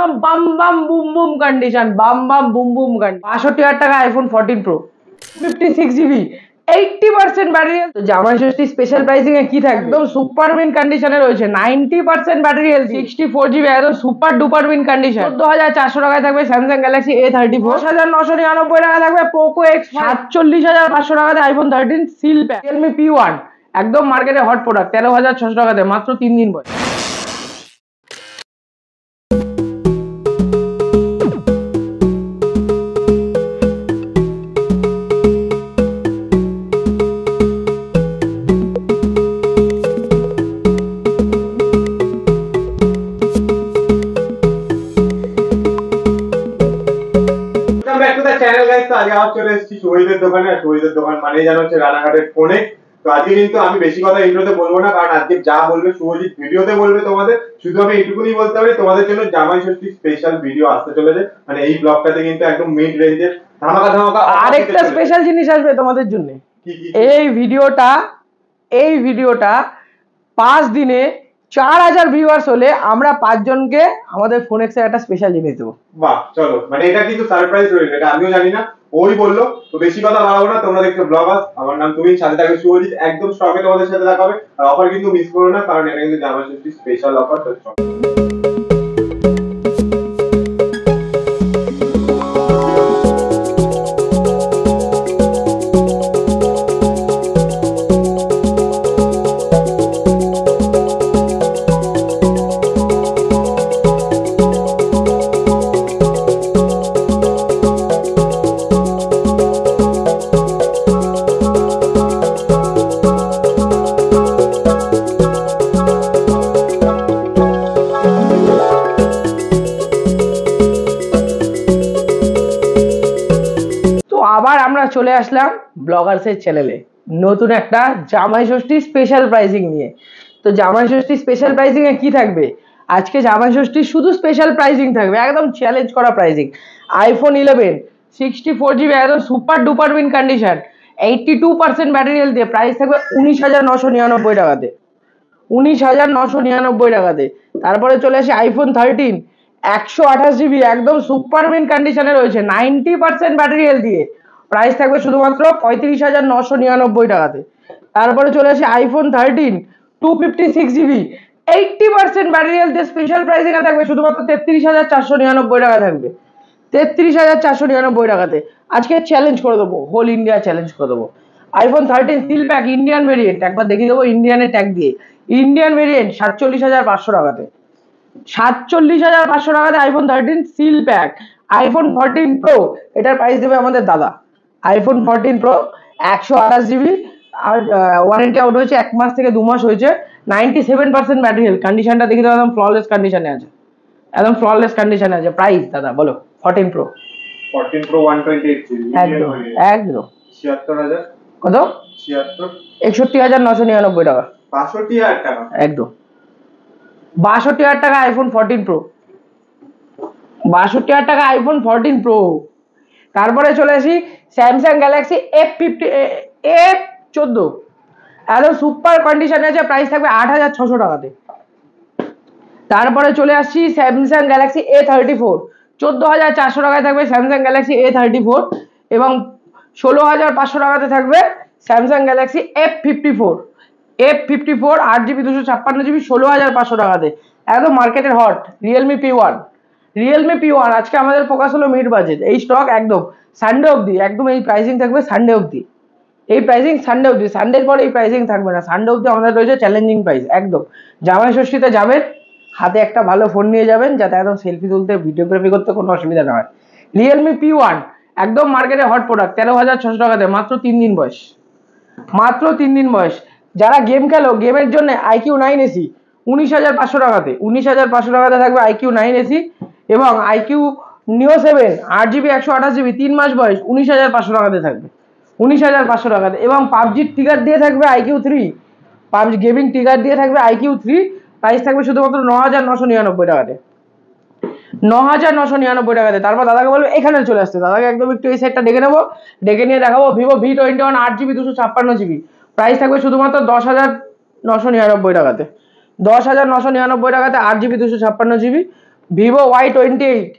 একদম বাম বাম বুম বুম কন্ডিশন, বাম বাম বুম বুম কন্ডিশন। ৬২,০০০ টাকা iPhone 14 pro, 56 GB, 80% battery health. জামাই ষষ্ঠী স্পেশাল প্রাইসিং এ কি থাকবে? একদম সুপার মিন কন্ডিশনে রয়েছে, 90% ব্যাটারি হেলথ, 64 জিবি, একদম সুপার ডুপার মিন কন্ডিশন। ১৪,৪০০ টাকায় থাকবে স্যামসাং গ্যালাক্সি A34, ১০,৯৯৯ টাকা থাকবে পোকো X5, ৪৭,৫০০ টাকাতে iPhone 13 seal pack, Realme P1 একদম মার্কেটে হট প্রোডাক্ট, ১৩,৬০০ টাকাতে, মাত্র 3 দিন বয়স। আজকে আমার চলে এসেছি শহীদের দোকানে। আর শহীদের দোকান মানেই জানো হচ্ছে রানাঘাটের ফোনে। তো আজকে কিন্তু আমি বেশি কথা ইন্ট্রোতে বলবো না, কারণ আজকে যা বলবে শুভজিৎ ভিডিওতে বলবে তোমাদের। শুধু আমি এইটুকুনি বলতে পারি, তোমাদের জন্য জামাই ষষ্ঠী স্পেশাল ভিডিও আসতে চলেছে। মানে এই ব্লগটাতে কিন্তু একদম মিড রেঞ্জের ধামাকা ধামাকা আরেকটা স্পেশাল জিনিস আসবে তোমাদের জন্য। এই ভিডিওটা 5 দিনে 4000 ভিউয়ার্স হলে আমরা 5 জনকে আমাদের ফোন এক্সের একটা স্পেশাল জিনিস দেবো। বাহ, চলো, মানে এটা কিন্তু সারপ্রাইজ রয়েছে, এটা আমিও জানি না, ওই বললো। তো বেশি কথা বাড়াবো না, তোমরা দেখছো ব্লগার্স, আমার নাম তুমি, সাথে থাকবে শুভজিৎ। একদম স্টকে তোমাদের সাথে দেখা হবে। আর অফার কিন্তু মিস করো না, কারণ এটা কিন্তু জামাই ষষ্ঠী স্পেশাল অফার। তো আবার আমরা চলে আসলাম ব্লগার্সের চ্যানেলে নতুন একটা জামাই ষষ্ঠী স্পেশাল প্রাইজিং নিয়ে। তো জামাই ষষ্ঠী স্পেশাল প্রাইজিং এ কি থাকবে? আজকে জামাই ষষ্ঠী শুধু স্পেশাল প্রাইজিং থাকবে, একদম চ্যালেঞ্জ করা প্রাইজিং। আইফোন 11 64 জিবি, একদম super duper mint condition, 82% battery health দিয়ে প্রাইস থাকবে 19,999 টাকাতে, 19,999 টাকাতে। তারপরে চলে আসে আইফোন 13 128 জিবি, একদম সুপার মিন কন্ডিশনে রয়েছে, 90% ব্যাটারি হেলথ দিয়ে প্রাইস থাকবে শুধুমাত্র 35,999 টাকাতে। তারপরে চলে আসে আইফোন 13 256 জিবি, 80% ব্যাটারি হেলথ দিয়ে স্পেশাল প্রাইসিং এ থাকবে শুধুমাত্র 33,499 টাকা থাকবে, 33,499 টাকাতে। আজকে চ্যালেঞ্জ করে দেবো, হোল ইন্ডিয়া চ্যালেঞ্জ করে দেবো। IPhone 13 seal pack Indian variant, একবার দেখিয়ে দেবো ইন্ডিয়ানের ট্যাগ দিয়ে। ইন্ডিয়ান ভেরিয়েন্ট 47,500 টাকাতে, 47,500 টাকাতে iPhone 13 seal pack. IPhone 14 pro, এটার প্রাইস দেবে আমাদের দাদা। আইফোন 14 প্রো 128 জিবি, আর ওয়ারেন্টি আউট হয়েছে 1 মাস থেকে 2 মাস হয়েছে, 97% ব্যাটারি হেলথ। কন্ডিশনটা দেখে দাও, একদম ফ্ললেস কন্ডিশনে আছে, একদম ফ্ললেস কন্ডিশনে আছে। প্রাইস দাদা বলো? 14 প্রো 128 জিবি, একদম একদম 76,000 কত? 61,999 টাকা, 62,000 টাকা একদম 62,000 টাকা আইফোন 14 প্রো, 62,000 টাকা আইফোন 14 প্রো। তারপরে চলে আসি স্যামসাং গ্যালাক্সি F14, একদম সুপার কন্ডিশনে আছে, প্রাইস থাকবে 8,600 টাকাতে। তারপরে চলে আসছি স্যামসাং গ্যালাক্সি A34, 14,400 টাকায় থাকবে স্যামসাং গ্যালাক্সি A34, এবং 16,500 টাকাতে থাকবে Samsung Galaxy F54, 8GB 256GB, 16,500 টাকাতে, একদম মার্কেটের হট। রিয়েলমি P1 আজকে আমাদের ফোকাস হলো মিড বাজেট, এই স্টক একদম সানডে অবধি, একদম এই প্রাইসিং থাকবে সানডে অবধি, এই প্রাইসিং সানডে অবধি, সানডের পর এই প্রাইসিং থাকবে না। সানডে অবধি আমাদের রয়েছে চ্যালেঞ্জিং প্রাইস। একদম জামাই ষষ্ঠীতে যাবেন, হাতে একটা ভালো ফোন নিয়ে যাবেন, যাতে একদম সেলফি তুলতে ভিডিওগ্রাফি করতে কোনো অসুবিধা না হয়। রিয়েলমি P1 একদম মার্কেটে হট প্রোডাক্ট, 13,600 টাকাতে, মাত্র 3 দিন বয়স, মাত্র 3 দিন বয়স। যারা গেম খেলো, গেমের জন্য IQ 9AC 19,500 টাকাতে, 19,500 টাকাতে থাকবে IQ 9AC, এবং IQ Neo 7 8GB 128GB 3 মাস বয়স, 19,500 টাকাতে থাকবে, 19,500 টাকাতে। এবং পাবজির টিকার দিয়ে থাকবে IQ3, পাবজি গেমিং টিকার দিয়ে থাকবে IQ3, প্রাইস থাকবে শুধুমাত্র 9,999 টাকাতে, 9,999 টাকাতে। তারপর দাদাকে বলবো এখানে চলে আসতে, দাদাকে একদম একটু এই সাইডটা ডেকে নেবো, ডেকে নিয়ে দেখাবো Vivo V21 8GB 256GB, price থাকবে শুধুমাত্র 10,999 টাকাতে, 10,999 টাকাতে 8GB 256GB, ভিভো Y28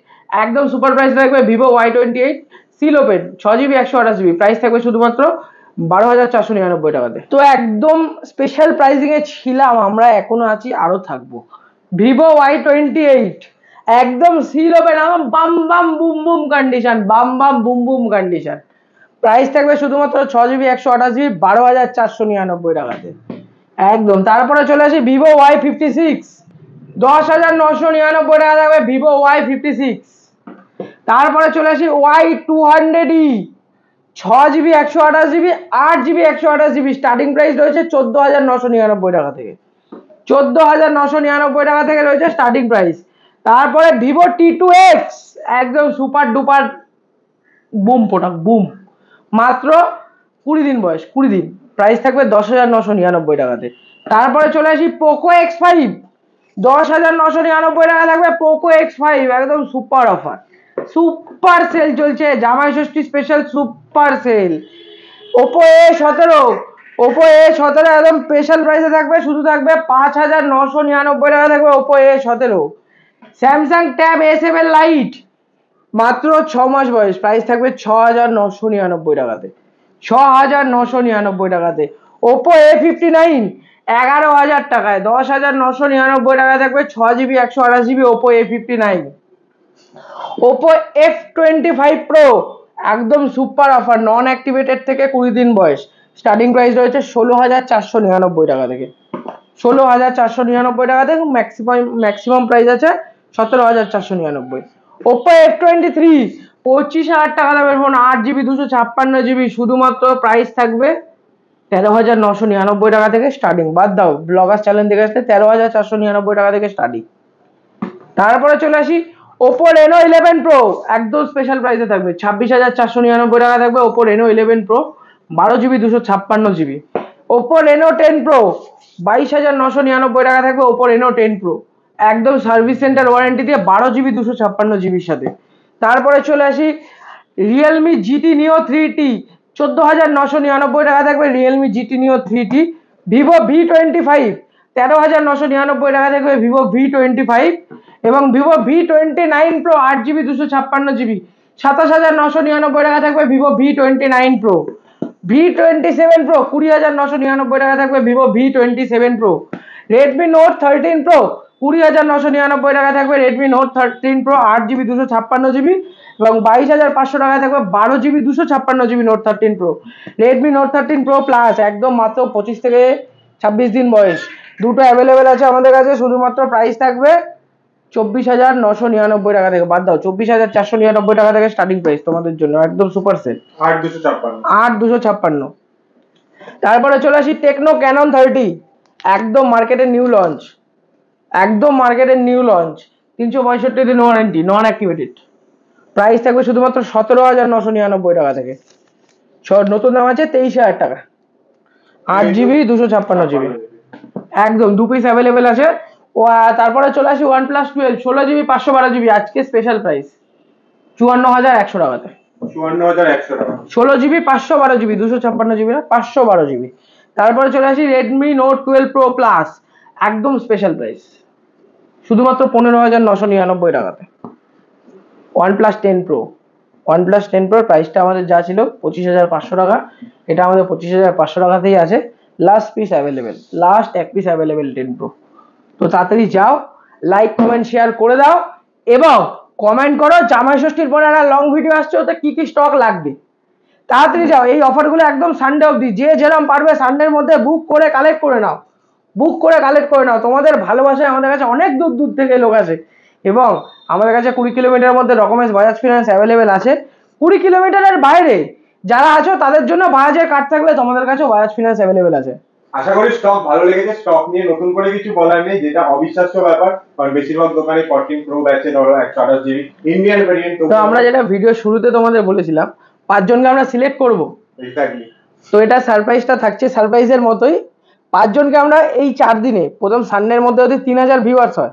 একদম সুপার প্রাইস থাকবে Vivo Y28 seal open 6GB 128GB price থাকবে শুধুমাত্র 12,499 টাকাতে। তো একদম স্পেশাল প্রাইসিং এ ছিলাম আমরা, এখনো আছি, আরো থাকবো। ভিভো Y28 একদম সিল ওপেন, বাম বাম বুম বুম কন্ডিশন, বাম বাম বুম বুম কন্ডিশন, প্রাইস থাকবে শুধুমাত্র 6GB 128GB 12,499 টাকাতে একদম। তারপরে চলে আসি ভিভো Y56 10,999 টাকা থাকবে ভিভো Y56। তারপরে চলে আসি Y200E 6GB 128GB 8GB 128GB starting price রয়েছে 14,999 টাকা থেকে, 14,999 টাকা থেকে রয়েছে স্টার্টিং প্রাইস। তারপরে ভিভো T2X একদম super duper broom product, broom, মাত্র 20 দিন বয়স, 20 দিন, প্রাইস থাকবে 10,999 টাকাতে। তারপরে চলে আসি পোকো X5 10,999 টাকা থাকবে পোকো X5 একদম সুপার অফার, সুপার সেল চলছে, Jamai Shashthi special super sale. Oppo A17 একদম স্পেশাল প্রাইসে থাকবে, শুধু থাকবে 5,999 টাকা থাকবে Oppo A17। Samsung tab A7 light মাত্র 6 মাস বয়স, প্রাইস থাকবে 6,999 টাকাতে, 6,999 টাকাতে। ওপো A59 11,000 টাকায় 10,999 টাকা থাকবে 6GB 128GB Oppo A59। Oppo F25 Pro একদম সুপার অফার, নন অ্যাক্টিভেটেড থেকে 20 দিন বয়স, স্টার্টিং প্রাইস রয়েছে 16,499 টাকা থেকে, 16,499 টাকা থেকে, ম্যাক্সিমাম প্রাইস আছে 17,499। ওপো F23 25,000 টাকা দামের ফোন, 8GB 256GB, শুধুমাত্র প্রাইস থাকবে 13,999 টাকা থেকে স্টার্টিং, বাদ দাও ব্লগার চ্যানেল থেকে আসতে 13,499 টাকা থেকে স্টার্টিং। তারপরে চলে আসি ওপো রেনো 11 প্রো একদম স্পেশাল প্রাইসে থাকবে 26,499 টাকা থাকবে Oppo Reno 11 pro 12GB 256GB। Oppo Reno 10 pro 22,999 টাকা থাকবে ওপো রেনো 10 প্রো একদম সার্ভিস সেন্টার ওয়ারেন্টি দিয়ে 12GB 256GBর সাথে। তারপরে চলে আসি রিয়েলমি GT Neo 3T 14,999 টাকা থাকবে Realme GT Neo 3T। Vivo V25 13,999 টাকা থাকবে ভিভো V25 এবং Vivo V29 pro 8GB 256GB 27,999 টাকা থাকবে Vivo V29 pro. V27 pro 20,999 টাকা থাকবে Vivo V27 pro. Redmi note 13 pro 20,999 টাকা থাকবে Redmi note 13 pro 8GB 256GB এবং 22,500 টাকা থাকবে 12GB 256GB note 13 pro. Redmi note 13 pro plus একদম মাত্র 25 থেকে 26 দিন বয়স, দুটো অ্যাভেলেবেল আছে আমাদের কাছে, শুধুমাত্র প্রাইস থাকবে 24,999 টাকা থেকে, বাদ দাও 24,499 টাকা থেকে স্টার্টিং প্রাইস তোমাদের জন্য একদম সুপার সেল 8,256। তারপরে চলে আসি টেকনো ক্যানন 30 একদম মার্কেটের নিউ লঞ্চ, একদম মার্কেটের নিউ লঞ্চ 365 দিন ওয়ারেন্টি, নন অ্যাক্টিভেটেড, প্রাইস থাকবে শুধুমাত্র 17,999 টাকা থেকে, নতুন দাম আছে 23,000 টাকা, 8GB 256GB একদম, দু পিস অ্যাভেলেবেল আছে। ও তারপরে চলে আসি OnePlus 12 16GB 512GB আজকে স্পেশাল প্রাইস 54,100 টাকাতে, 54,100 টাকা, 16GB 512GB 256GB না 512GB। তারপরে চলে আসি রেডমি নোট 12 প্রো প্লাস একদম স্পেশাল প্রাইস শুধুমাত্র 15,999 টাকাতে। OnePlus 10 Pro, OnePlus 10 Pro প্রাইসটা আমাদের যা ছিল 25,500 টাকা, এটা আমাদের 25,500 টাকাতেই আছে, লাস্ট পিস অ্যাভেলেবেল, লাস্ট এক পিস অ্যাভেলেবেল 10 Pro। তো তাড়াতাড়ি যাও, লাইক কমেন্ট শেয়ার করে দাও এবং কমেন্ট করো জামাই ষষ্ঠীর পরে একটা লং ভিডিও আসছে, ওতে কি কি স্টক লাগবে, তাড়াতাড়ি যাও। এই অফারগুলো একদম সানডে অবধি, যে যেরকম পারবে সানডের মধ্যে বুক করে কালেক্ট করে নাও, বুক করে কালেক্ট করে নাও। তোমাদের ভালোবাসায় আমাদের কাছে অনেক দূর দূর থেকে লোক আসে এবং আমাদের কাছে 20 কিলোমিটারের মধ্যে ডকুমেন্টস বাজাজ ফিনান্স অ্যাভেলেবেল আছে। 20 কিলোমিটারের বাইরে যারা আছো তাদের জন্য বাজাজের কার্ড থাকলে তোমাদের কাছেও বাজাজ ফিনান্স অ্যাভেলেবেল আছে। আশা করি স্টক ভালো লেগেছে। স্টক নিয়ে নতুন করে কিছু বলার নেই, যেটা অবিশ্বাস্য ব্যাপার, কারণ বেশিরভাগ দোকানে 14 প্রো ব্যাচে ধরো 128GB ইন্ডিয়ান ভেরিয়েন্ট। তো আমরা যেটা ভিডিও শুরুতে তোমাদের বলেছিলাম 5 জনকে আমরা সিলেক্ট করব, এক্স্যাক্টলি। তো এটা সারপ্রাইজটা থাকছে সারপ্রাইজের মতোই। 5 জনকে আমরা এই 4 দিনে প্রথম সানডের মধ্যে যদি 3,000 ভিউয়ার্স হয়,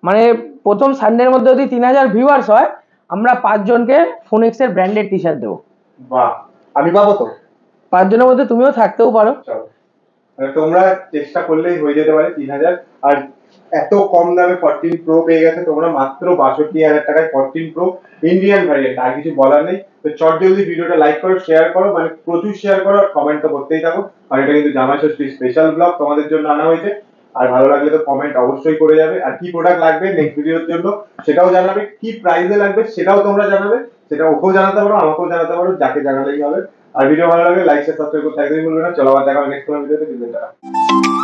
মানে প্রথম সানডের মধ্যে যদি 3,000 ভিউয়ার্স হয়, আমরা 5 জনকে ফোনেক্স এর ব্র্যান্ডেড টি-শার্ট দেবো। বাহ, আমি পাবো তো? 5 জনের মধ্যে তুমিও থাকতেও পারো। তোমরা চেষ্টা করলেই হয়ে যেতে পারে 3,000। আর এত কম দামে 14 প্রো পেয়ে গেছে তোমরা মাত্র 62,000 টাকায় 14 প্রো ইন্ডিয়ান ভ্যারিয়েন্ট। আর কিছু বলার নেই। তো চট জলদি ভিডিওটা লাইক করো, শেয়ার করো, মানে প্রচুর শেয়ার করো, আর কমেন্ট তো করতেই থাকো। আর এটা কিন্তু জামাই ষষ্ঠী স্পেশাল ব্লগ তোমাদের জন্য আনা হয়েছে। আর ভালো লাগলে তো কমেন্ট অবশ্যই করে যাবে। আর কি প্রোডাক্ট লাগবে নেক্সট ভিডিওর জন্য সেটাও জানাবে, কি প্রাইসে লাগবে সেটাও তোমরা জানাবে। সেটা ওকেও জানাতে পারো, আমাকেও জানাতে পারো, যাকে জানালেই হবে। আর ভিডিও ভালো লাগলে লাইক শেয়ার সাবস্ক্রাইব করতে একদমই ভুলবে না। চলো আবার দেখা হবে নেক্সট কোনো ভিডিওতে।